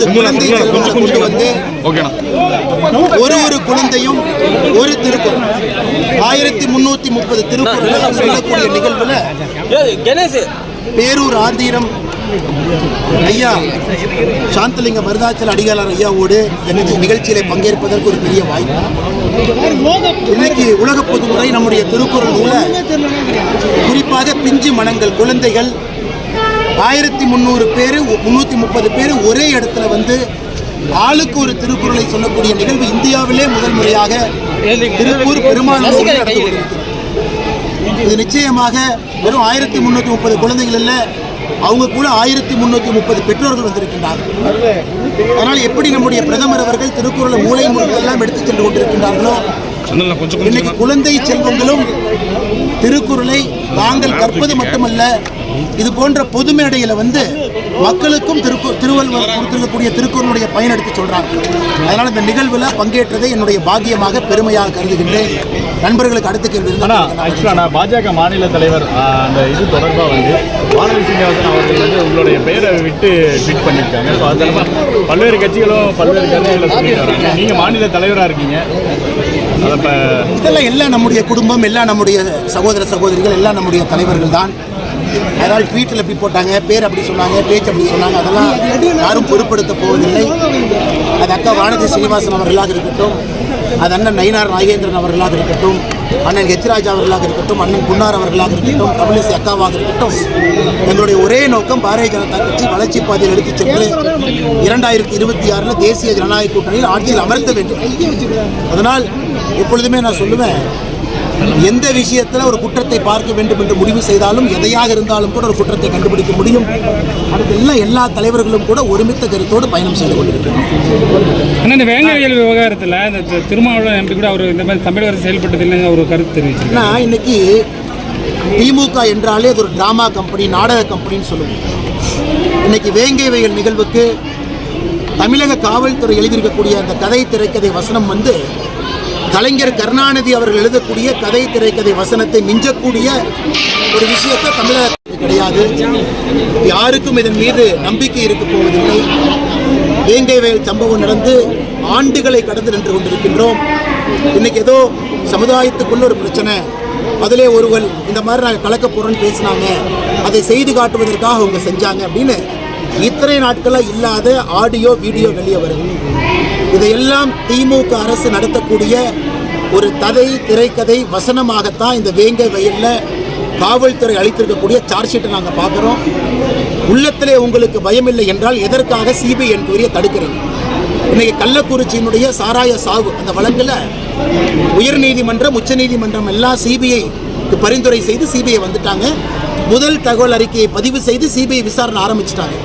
30 குழந்தை செல்வங்களை கொண்டு வந்து ஒரு குழந்தையும் ஒரு திருக்குறள் 1330 திருக்குறளை சொல்லக்கூடிய நிகழ்வுல பேரூர் ஆதீனம் ஐயா சாந்தலிங்க மருதாச்சல அடிகளார் ஐயாவோடு நிகழ்ச்சியிலே பங்கேற்பதற்கு ஒரு பெரிய வாய்ப்பு. இன்னைக்கு உலக பொதுமுறை நம்முடைய திருக்குறள் நூல குறிப்பாக பிஞ்சு மனங்கள் குழந்தைகள் 1300 பேர் 330 பேர் ஒரே இடத்துல வந்து ஆளுக்கு ஒரு திருக்குறளை சொல்லக்கூடிய நிகழ்வு இந்தியாவிலே முதல் முறையாக திருப்பூர் பெருமாள் நடந்து கொண்டிருக்கிறது. இது நிச்சயமாக வெறும் 1330 குழந்தைகள் அல்ல, அவங்க கூட 1330 பெற்றோர்கள் வந்திருக்கின்றார்கள். அதனால் எப்படி நம்முடைய பிரதமர் அவர்கள் திருக்குறளை மூலை முழுக்கெல்லாம் எடுத்துச் சென்று கொண்டிருக்கின்றார்களோ, இன்னைக்கு குழந்தை செல்வங்களும் திருக்குறளை தாங்கள் கற்பது மட்டுமல்ல, இது போன்ற பொது மேடையில் வந்து மக்களுக்கும் திருவள்ளுவர் கொடுத்திருக்கக்கூடிய திருக்குறளுடைய பயன் எடுத்து சொல்றாங்க. அதனால் இந்த நிகழ்வில் பங்கேற்றதை என்னுடைய பாக்கியமாக பெருமையாக கருதுகின்றேன். நண்பர்களுக்கு அடுத்த கேள்வி பாஜக மாநில தலைவர் அந்த இது தொடர்பாக வந்து வானதி சீனிவாசன் அவர்கள் வந்து உங்களுடைய பெயரை விட்டு ட்வீட் பண்ணியிருக்காங்க. ஸோ அது பல்வேறு கட்சிகளும் பல்வேறு கருத்துக்களை சொல்லிட்டு வராங்க. நீங்கள் மாநில தலைவராக இருக்கீங்க, இதெல்லாம் எல்லாம் நம்முடைய குடும்பம், எல்லாம் நம்முடைய சகோதர சகோதரிகள், எல்லாம் நம்முடைய தலைவர்கள் தான். அதனால் ட்வீட்டில் எப்படி போட்டாங்க, பேர் அப்படி சொன்னாங்க, பேச்சு அப்படி சொன்னாங்க, அதெல்லாம் யாரும் பொருட்படுத்த போவதில்லை. அது அக்கா வானதி சீனிவாசன் அவர்களாக இருக்கட்டும், அது அண்ணன் நயினார் நாகேந்திரன் அவர்களாக இருக்கட்டும், அண்ணன் ஹெச்ராஜ் அவர்களாக இருக்கட்டும், அண்ணன் புன்னார் அவர்களாக இருக்கட்டும், தமிழிசை அக்காவாக இருக்கட்டும், எங்களுடைய ஒரே நோக்கம் பாரதிய ஜனதா கட்சி வளர்ச்சி பாதையில் எடுத்துச் சென்று 2026 தேசிய ஜனநாயக கூட்டணியில் ஆட்சியில் அமர்த்த வேண்டும். அதனால் எப்பொழுதுமே நான் சொல்லுவேன், எந்த விஷயத்தில் ஒரு குற்றத்தை பார்க்க வேண்டும் என்று முடிவு செய்தாலும் எதையாக இருந்தாலும் கூட ஒரு குற்றத்தை கண்டுபிடிக்க முடியும். அதுக்கெல்லாம் எல்லா தலைவர்களும் கூட ஒருமித்த கருத்தோடு பயணம் செய்து கொண்டிருக்கிறோம். இந்த வேங்கையல் விவகாரத்தில் இந்த திருமாவளவன் எம்பி கூட அவர் இந்த மாதிரி தமிழக அரசு செயல்பட்டது இல்லைங்க ஒரு கருத்து தெரிவிச்சிருக்கேன். இன்னைக்கு திமுக என்றாலே அது ஒரு டிராமா கம்பெனி, நாடக கம்பெனின்னு சொல்லுவோம். இன்னைக்கு வேங்கை வயல் நிகழ்வுக்கு தமிழக காவல்துறை எழுதியிருக்கக்கூடிய அந்த கதை திரைக்கதை வசனம் வந்து கலைஞர் கருணாநிதி அவர்கள் எழுதக்கூடிய கதை திரைக்கதை வசனத்தை மிஞ்சக்கூடிய ஒரு விஷயத்தை தமிழகத்தில் கிடையாது. யாருக்கும் இதன் மீது நம்பிக்கை இருக்க போவதில்லை. வேங்கை வயல் சம்பவம் நடந்து ஆண்டுகளை கடந்து நின்று கொண்டிருக்கின்றோம். இன்னைக்கு ஏதோ சமுதாயத்துக்குள்ள ஒரு பிரச்சனை, அதிலே ஒருவர் இந்த மாதிரி நாங்கள் கலக்க போறோம்னு பேசினாங்க, அதை செய்து காட்டுவதற்காக அவங்க செஞ்சாங்க அப்படின்னு இத்தனை நாட்களாக இல்லாத ஆடியோ வீடியோ வெளியே வருது. இதையெல்லாம் திமுக அரசு நடத்தக்கூடிய ஒரு கதை திரைக்கதை வசனமாகத்தான் இந்த வேங்கை வயலில் காவல்துறை அளித்திருக்கக்கூடிய சார்ஜ் ஷீட்டை நாங்கள் பார்க்குறோம். உள்ளத்திலே உங்களுக்கு பயமில்லை என்றால் எதற்காக சிபிஐ என்கொயரியை தடுக்கிறது? இன்னைக்கு கள்ளக்குறிச்சியினுடைய சாராய சாவு அந்த வழக்கில் உயர்நீதிமன்றம் உச்சநீதிமன்றம் எல்லாம் சிபிஐக்கு பரிந்துரை செய்து சிபிஐ வந்துட்டாங்க. முதல் தகவல் அறிக்கையை பதிவு செய்து சிபிஐ விசாரணை ஆரம்பிச்சிட்டாங்க.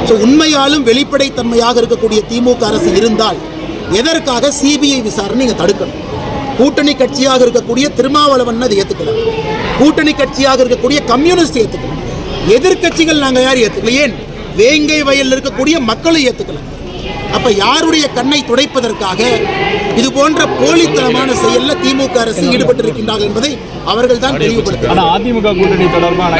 ஸோ உண்மையாலும் வெளிப்படைத்தன்மையாக இருக்கக்கூடிய திமுக அரசு இருந்தால் எதற்காக சிபிஐ விசாரணை நீங்கள் தடுக்கணும்? கூட்டணி கட்சியாக இருக்கக்கூடிய திருமாவளவன் அதை ஏற்றுக்கலாம், கூட்டணி கட்சியாக இருக்கக்கூடிய கம்யூனிஸ்ட் ஏற்றுக்கலாம், எதிர்கட்சிகள் நாங்கள் யார் ஏற்றுக்கல, ஏன் வேங்கை வயலில் இருக்கக்கூடிய மக்களும் ஏற்றுக்கலாம். அப்ப யாருடைய கண்ணை துடைப்பதற்காக இது போன்ற போலித்தனமான செயல்ல திமுக அரசு ஈடுபட்டிருக்கின்றார்கள் என்பதை அவர்கள் தான் தெளிவுபடுத்தினார். அதிமுக கூட்டணி தொடர்பாக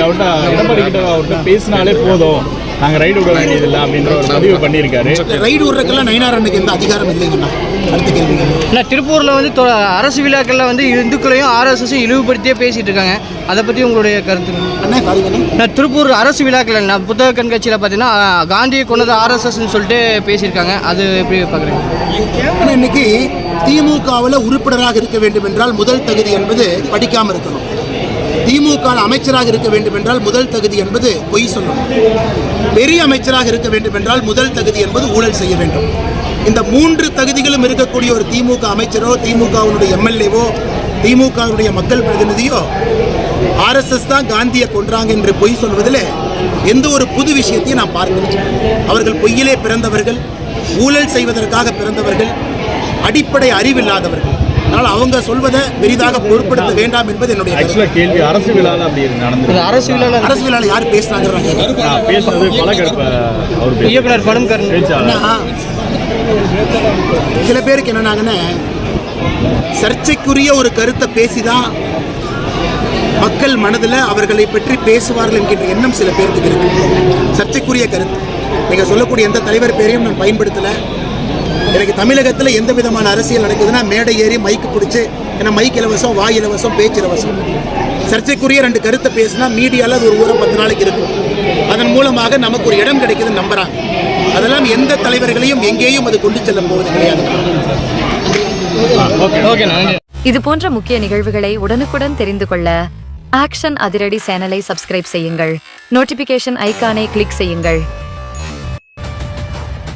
அவர்கிட்ட பேசினாலே போதும், நாங்கள் ரைடு விட வேண்டியதில்லை அப்படின்ற ஒரு பதிவு பண்ணியிருக்காரு. ரைடு விடுறதுக்கெல்லாம் நயினார் அன்னைக்கு எந்த அதிகாரம் இல்லைங்கண்ணா. அடுத்த கேள்வி, திருப்பூரில் வந்து அரசு விழாக்களில் வந்து இந்துக்களையும் ஆர்எஸ்எஸையும் இழிவுபடுத்தியே பேசிட்டு இருக்காங்க, அதை பற்றி உங்களுடைய கருத்து? திருப்பூர் அரசு விழாக்கள் புத்தக கண்காட்சியில் பார்த்தீங்கன்னா காந்தியை கொண்டது ஆர்எஸ்எஸ்ன்னு சொல்லிட்டு பேசியிருக்காங்க, அது எப்படி பார்க்குறீங்க? இன்னைக்கு திமுகவில் உறுப்பினராக இருக்க வேண்டும் என்றால் முதல் தகுதி என்பது படிக்காமல் இருக்கணும். திமுக அமைச்சராக இருக்க வேண்டும் என்றால் முதல் தகுதி என்பது பொய் சொல்லணும். பெரிய அமைச்சராக இருக்க வேண்டும் என்றால் முதல் தகுதி என்பது ஊழல் செய்ய வேண்டும். இந்த 3 தகுதிகளும் இருக்கக்கூடிய ஒரு திமுக அமைச்சரோ, திமுகவினுடைய எம்எல்ஏவோ, திமுகவுடைய மக்கள் பிரதிநிதியோ ஆர்எஸ்எஸ் தான் காந்தியை கொன்றாங்க என்று பொய் சொல்வதில் எந்த ஒரு புது விஷயத்தையும் நான் பார்க்கிறேன். அவர்கள் பொய்யிலே பிறந்தவர்கள், ஊழல் செய்வதற்காக பிறந்தவர்கள், அடிப்படை அறிவில்லாதவர்கள். அதனால் அவங்க சொல்வதை பெரிதாக பொருட்படுத்த வேண்டாம் என்பது என்னுடைய கேள்வி. அரசு விழாவில் அப்படி நடந்தது. அரசு விழாவில் யார் பேசினாங்க? சில பேருக்கு என்னன்னாங்கன்னா, சர்ச்சைக்குரிய ஒரு கருத்தை பேசிதான் மக்கள் மனதில் அவர்களை பற்றி பேசுவார்கள் என்கின்ற எண்ணம் சில பேருக்கு இருக்கு. சர்ச்சைக்குரிய கருத்து நீங்கள் சொல்லக்கூடிய எந்த தலைவர் பேரையும் நான் பயன்படுத்தலை. எனக்கு தமிழகத்தில் எந்த விதமான அரசியல் நடக்குதுன்னா மேடை ஏறி மைக்கு பிடிச்சி, ஏன்னா மைக் இலவசம், வாய் இலவசம், பேச்சு இலவசம். சர்ச்சைக்குரிய 2 கருத்தை பேசினா மீடியாவில் அது ஒரு ஊரை 10 நாளைக்கு இருக்கும். அதன் மூலமாக நமக்கு ஒரு இடம் கிடைக்குதுன்னு நம்புகிறாங்க. அதெல்லாம் எந்த தலைவர்களையும் எங்கேயும் அது கொண்டு செல்ல போவது கிடையாது. இது போன்ற முக்கிய நிகழ்வுகளை உடனுக்குடன் தெரிந்து கொள்ள ஆக்ஷன் அதிரடி சேனலை சப்ஸ்கிரைப் செய்யுங்கள். நோட்டிபிகேஷன் ஐகானை கிளிக் செய்யுங்கள்.